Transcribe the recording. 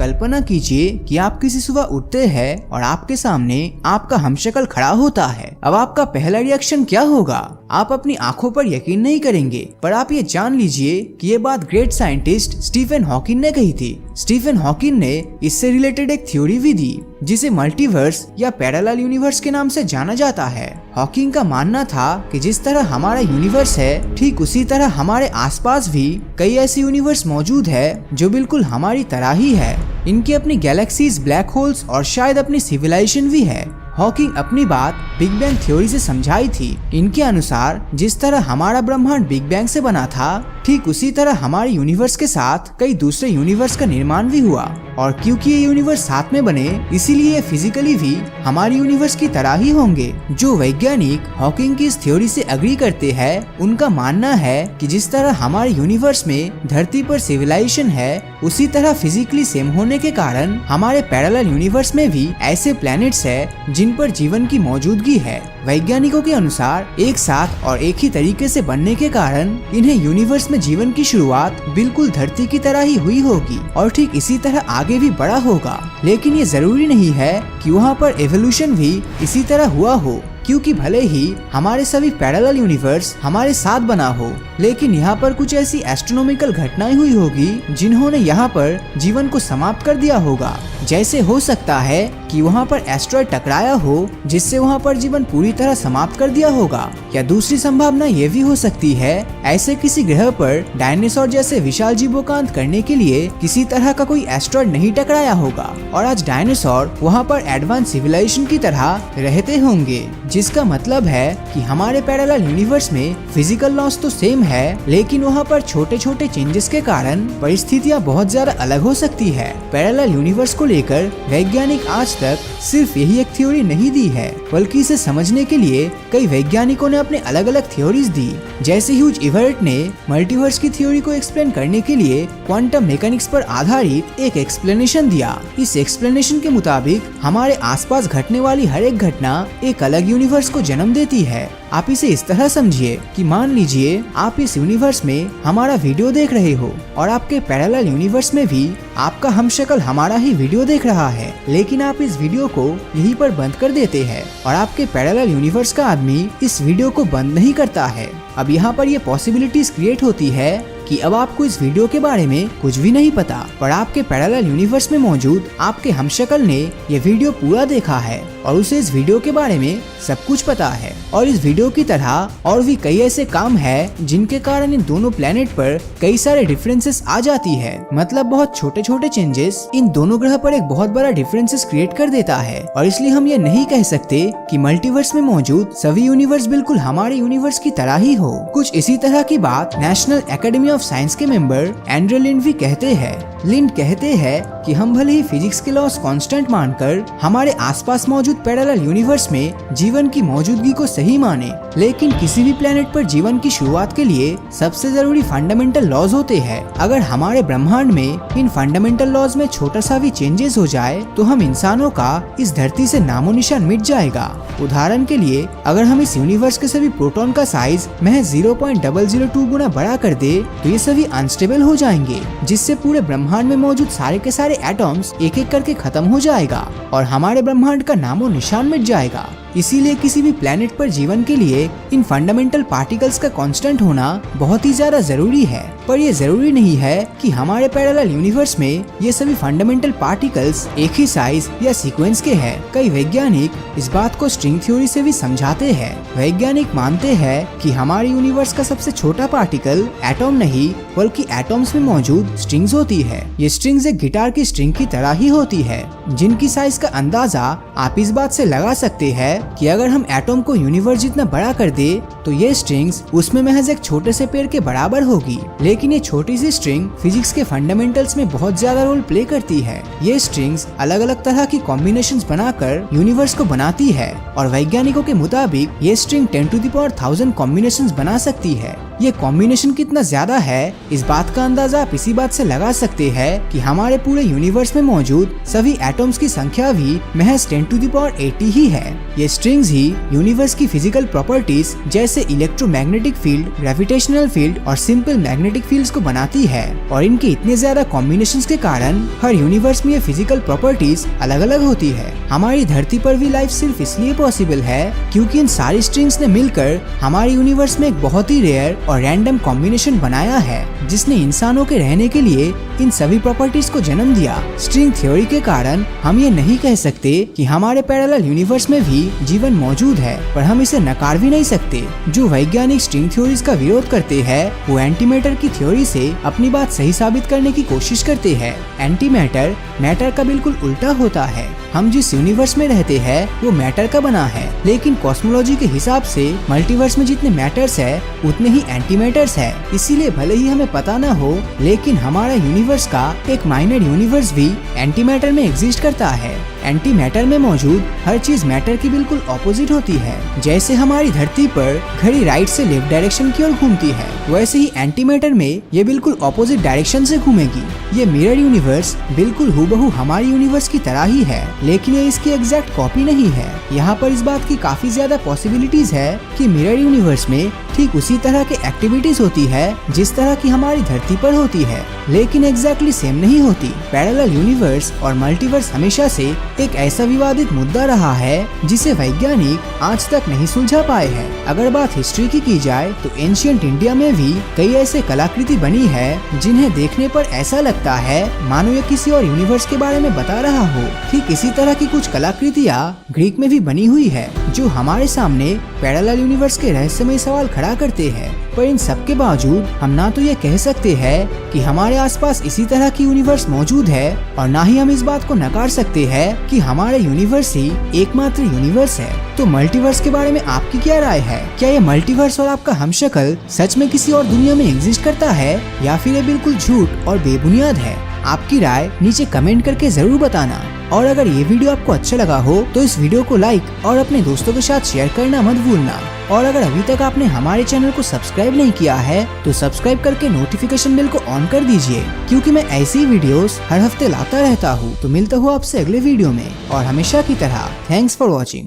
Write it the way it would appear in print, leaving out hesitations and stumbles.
कल्पना कीजिए कि आप किसी सुबह उठते हैं और आपके सामने आपका हमशक्ल खड़ा होता है। अब आपका पहला रिएक्शन क्या होगा? आप अपनी आंखों पर यकीन नहीं करेंगे, पर आप ये जान लीजिए कि ये बात ग्रेट साइंटिस्ट स्टीफन हॉकिंग ने कही थी। स्टीफन हॉकिंग ने इससे रिलेटेड एक थ्योरी भी दी जिसे मल्टीवर्स या पैरेलल यूनिवर्स के नाम से जाना जाता है। हॉकिंग का मानना था कि जिस तरह हमारा यूनिवर्स है, ठीक उसी तरह हमारे आसपास भी कई ऐसे यूनिवर्स मौजूद है जो बिल्कुल हमारी तरह ही है। इनकी अपनी गैलेक्सीज, ब्लैक होल्स और शायद अपनी सिविलाइजेशन भी है। हॉकिंग अपनी बात बिग बैंग थ्योरी से समझाई थी। इनके अनुसार जिस तरह हमारा ब्रह्मांड बिग बैंग से बना था, ठीक उसी तरह हमारे यूनिवर्स के साथ कई दूसरे यूनिवर्स का निर्माण भी हुआ, और क्योंकि ये यूनिवर्स साथ में बने, इसीलिए फिजिकली भी हमारे यूनिवर्स की तरह ही होंगे। जो वैज्ञानिक हॉकिंग की इस थ्योरी से एग्री करते हैं, उनका मानना है कि जिस तरह हमारे यूनिवर्स में धरती पर सिविलाइजेशन है, उसी तरह फिजिकली सेम होने के कारण हमारे पैरेलल यूनिवर्स में भी ऐसे प्लैनेट्स है जिन पर जीवन की मौजूदगी है। वैज्ञानिकों के अनुसार एक साथ और एक ही तरीके से बनने के कारण इन्हें यूनिवर्स में जीवन की शुरुआत बिल्कुल धरती की तरह ही हुई होगी और ठीक इसी तरह आगे भी बढ़ा होगा। लेकिन ये जरूरी नहीं है कि वहाँ पर एवोल्यूशन भी इसी तरह हुआ हो, क्योंकि भले ही हमारे सभी पैरेलल यूनिवर्स हमारे साथ बना हो, लेकिन यहाँ पर कुछ ऐसी एस्ट्रोनॉमिकल घटनाएं हुई होगी जिन्होंने यहाँ पर जीवन को समाप्त कर दिया होगा। जैसे हो सकता है कि वहाँ पर एस्ट्रॉयड टकराया हो जिससे वहाँ पर जीवन पूरी तरह समाप्त कर दिया होगा, या दूसरी संभावना ये भी हो सकती है ऐसे किसी ग्रह पर डायनासोर जैसे विशाल जीवों का अंत करने के लिए किसी तरह का कोई एस्ट्रॉयड नहीं टकराया होगा और आज डायनासोर वहाँ पर एडवांस सिविलाइजेशन की तरह रहते होंगे। जिसका मतलब है कि हमारे पैरेलल यूनिवर्स में फिजिकल लॉस तो सेम है, लेकिन वहाँ पर छोटे छोटे चेंजेस के कारण परिस्थितियाँ बहुत ज्यादा अलग हो सकती है। पैरेलल यूनिवर्स को लेकर वैज्ञानिक आज तक सिर्फ यही एक थ्योरी नहीं दी है, बल्कि इसे समझने के लिए कई वैज्ञानिकों ने अपने अलग अलग थ्योरीज दी। जैसे ह्यूज इवर्ट ने मल्टीवर्स की थ्योरी को एक्सप्लेन करने के लिए क्वांटम मैकेनिक्स पर आधारित एक एक्सप्लेनेशन दिया। इस एक्सप्लेनेशन के मुताबिक हमारे आसपास घटने वाली हर एक घटना एक अलग यूनिवर्स को जन्म देती है। आप इसे इस तरह समझिए कि मान लीजिए आप इस यूनिवर्स में हमारा वीडियो देख रहे हो और आपके पैरेलल यूनिवर्स में भी आपका हमशक्ल हमारा ही वीडियो देख रहा है, लेकिन आप इस वीडियो को यहीं पर बंद कर देते हैं और आपके पैरेलल यूनिवर्स का आदमी इस वीडियो को बंद नहीं करता है। अब यहाँ पर ये पॉसिबिलिटीज क्रिएट होती है कि अब आपको इस वीडियो के बारे में कुछ भी नहीं पता, पर आपके पैरेलल यूनिवर्स में मौजूद आपके हमशक्ल ने ये वीडियो पूरा देखा है और उसे इस वीडियो के बारे में सब कुछ पता है। और इस वीडियो की तरह और भी कई ऐसे काम है जिनके कारण इन दोनों प्लेनेट पर कई सारे डिफरेंसेस आ जाती है। मतलब बहुत छोटे छोटे चेंजेस इन दोनों ग्रह पर एक बहुत बड़ा डिफरेंसेस क्रिएट कर देता है, और इसलिए हम ये नहीं कह सकते कि मल्टीवर्स में मौजूद सभी यूनिवर्स बिल्कुल हमारे यूनिवर्स की तरह ही हो। कुछ इसी तरह की बात नेशनल एकेडमी ऑफ साइंस के मेंबर एंड्रे लिंड भी कहते हैं। लिंड कहते हैं कि हम भले ही फिजिक्स के लॉस कांस्टेंट मानकर हमारे आसपास मौजूद पैरेलल यूनिवर्स में जीवन की मौजूदगी को सही माने, लेकिन किसी भी प्लेनेट पर जीवन की शुरुआत के लिए सबसे जरूरी फंडामेंटल लॉज होते हैं। अगर हमारे ब्रह्मांड में इन फंडामेंटल लॉज में छोटा सा भी चेंजेस हो जाए तो हम इंसानों का इस धरती से नामो निशान मिट जाएगा। उदाहरण के लिए अगर हम इस यूनिवर्स के सभी प्रोटॉन का साइज महज 0.002 गुना बड़ा कर दे तो ये सभी अनस्टेबल हो जाएंगे, जिससे पूरे ब्रह्मांड में मौजूद सारे के सारे एटॉम्स एक एक करके खत्म हो जाएगा और हमारे ब्रह्मांड का नामो निशान मिट जाएगा। इसीलिए किसी भी प्लेनेट पर जीवन के लिए इन फंडामेंटल पार्टिकल्स का कांस्टेंट होना बहुत ही ज्यादा जरूरी है। पर ये जरूरी नहीं है कि हमारे पैरेलल यूनिवर्स में ये सभी फंडामेंटल पार्टिकल्स एक ही साइज या सीक्वेंस के हैं। कई वैज्ञानिक इस बात को स्ट्रिंग थ्योरी से भी समझाते हैं। वैज्ञानिक मानते हैं कि हमारे यूनिवर्स का सबसे छोटा पार्टिकल एटॉम नहीं बल्कि एटॉम्स में मौजूद स्ट्रिंग्स होती है। ये स्ट्रिंग्स एक गिटार की स्ट्रिंग की तरह ही होती है, जिनकी साइज का अंदाजा आप इस बात से लगा सकते हैं कि अगर हम एटॉम को यूनिवर्स जितना बड़ा कर दे तो ये स्ट्रिंग्स उसमें महज एक छोटे से पेड़ के बराबर होगी। लेकिन ये छोटी सी स्ट्रिंग फिजिक्स के फंडामेंटल्स में बहुत ज्यादा रोल प्ले करती है। ये स्ट्रिंग्स अलग अलग तरह की कॉम्बिनेशंस बनाकर यूनिवर्स को बनाती है और वैज्ञानिकों के मुताबिक ये string 10 to the power 1000 combinations बना सकती है। ये कॉम्बिनेशन कितना ज्यादा है इस बात का अंदाजा आप इसी बात से लगा सकते हैं कि हमारे पूरे यूनिवर्स में मौजूद सभी एटम्स की संख्या भी महज 10⁸ ही है। ये स्ट्रिंग्स ही यूनिवर्स की फिजिकल प्रॉपर्टीज जैसे इलेक्ट्रोमैग्नेटिक फील्ड, ग्रेविटेशनल फील्ड और सिंपल मैग्नेटिक फील्ड्स को बनाती है और इनके इतने ज्यादा कॉम्बिनेशंस के कारण हर यूनिवर्स में ये फिजिकल प्रॉपर्टीज अलग अलग होती है। हमारी धरती पर भी लाइफ सिर्फ इसलिए पॉसिबल है क्योंकि इन सारी स्ट्रिंग्स ने मिलकर हमारे यूनिवर्स में एक बहुत ही रेयर और रैंडम कॉम्बिनेशन बनाया है जिसने इंसानों के रहने के लिए इन सभी प्रॉपर्टीज को जन्म दिया। स्ट्रिंग थ्योरी के कारण हम ये नहीं कह सकते कि हमारे पैरेलल यूनिवर्स में भी जीवन मौजूद है, पर हम इसे नकार भी नहीं सकते। जो वैज्ञानिक स्ट्रिंग थ्योरीज का विरोध करते हैं वो एंटी मैटर की थ्योरी से अपनी बात सही साबित करने की कोशिश करते हैं। एंटी मैटर मैटर का बिल्कुल उल्टा होता है। हम जिस यूनिवर्स में रहते हैं वो मैटर का बना है, लेकिन कॉस्मोलॉजी के हिसाब से मल्टीवर्स में जितने मैटर्स है उतने ही एंटी मैटर्स है। इसीलिए भले ही हमें पता न हो लेकिन हमारा यूनिवर्स का एक माइनर यूनिवर्स भी एंटी मैटर में एग्जिस्ट करता है। एंटी मैटर में मौजूद हर चीज मैटर की बिल्कुल ऑपोजिट होती है। जैसे हमारी धरती पर घड़ी राइट से लेफ्ट डायरेक्शन की ओर घूमती है, वैसे ही एंटी मैटर में ये बिल्कुल ऑपोजिट डायरेक्शन से घूमेगी। ये मिरर यूनिवर्स बिल्कुल हूबहू हमारी यूनिवर्स की तरह ही है, लेकिन ये इसकी एग्जैक्ट कॉपी नहीं है। यहाँ पर इस बात की काफी ज्यादा पॉसिबिलिटीज है कि मिरर यूनिवर्स में ठीक उसी तरह के एक्टिविटीज होती है जिस तरह की हमारी धरती पर होती है, लेकिन एग्जैक्टली सेम नहीं होती। पैरेलल यूनिवर्स और मल्टीवर्स हमेशा से एक ऐसा विवादित मुद्दा रहा है जिसे वैज्ञानिक आज तक नहीं सुलझा पाए हैं। अगर बात हिस्ट्री की जाए तो एंशिएंट इंडिया में भी कई ऐसे कलाकृति बनी है जिन्हें देखने पर ऐसा लगता है मानो ये किसी और यूनिवर्स के बारे में बता रहा हो। ठीक इसी तरह की कुछ कलाकृतियाँ ग्रीक में भी बनी हुई है जो हमारे सामने पैरेलल यूनिवर्स के रहस्यमय सवाल खड़ा करते हैं। पर इन सब के बावजूद हम ना तो ये कह सकते हैं कि हमारे आसपास इसी तरह की यूनिवर्स मौजूद है और ना ही हम इस बात को नकार सकते हैं कि हमारे यूनिवर्स ही एकमात्र यूनिवर्स है। तो मल्टीवर्स के बारे में आपकी क्या राय है? क्या ये मल्टीवर्स और आपका हमशक्ल सच में किसी और दुनिया में एग्जिस्ट करता है या फिर ये बिल्कुल झूठ और बेबुनियाद है? आपकी राय नीचे कमेंट करके जरूर बताना। और अगर ये वीडियो आपको अच्छा लगा हो तो इस वीडियो को लाइक और अपने दोस्तों के साथ शेयर करना मत भूलना। और अगर अभी तक आपने हमारे चैनल को सब्सक्राइब नहीं किया है तो सब्सक्राइब करके नोटिफिकेशन बेल को ऑन कर दीजिए, क्योंकि मैं ऐसी वीडियोस हर हफ्ते लाता रहता हूँ। तो मिलता हूँ आपसे अगले वीडियो में और हमेशा की तरह थैंक्स फॉर वॉचिंग।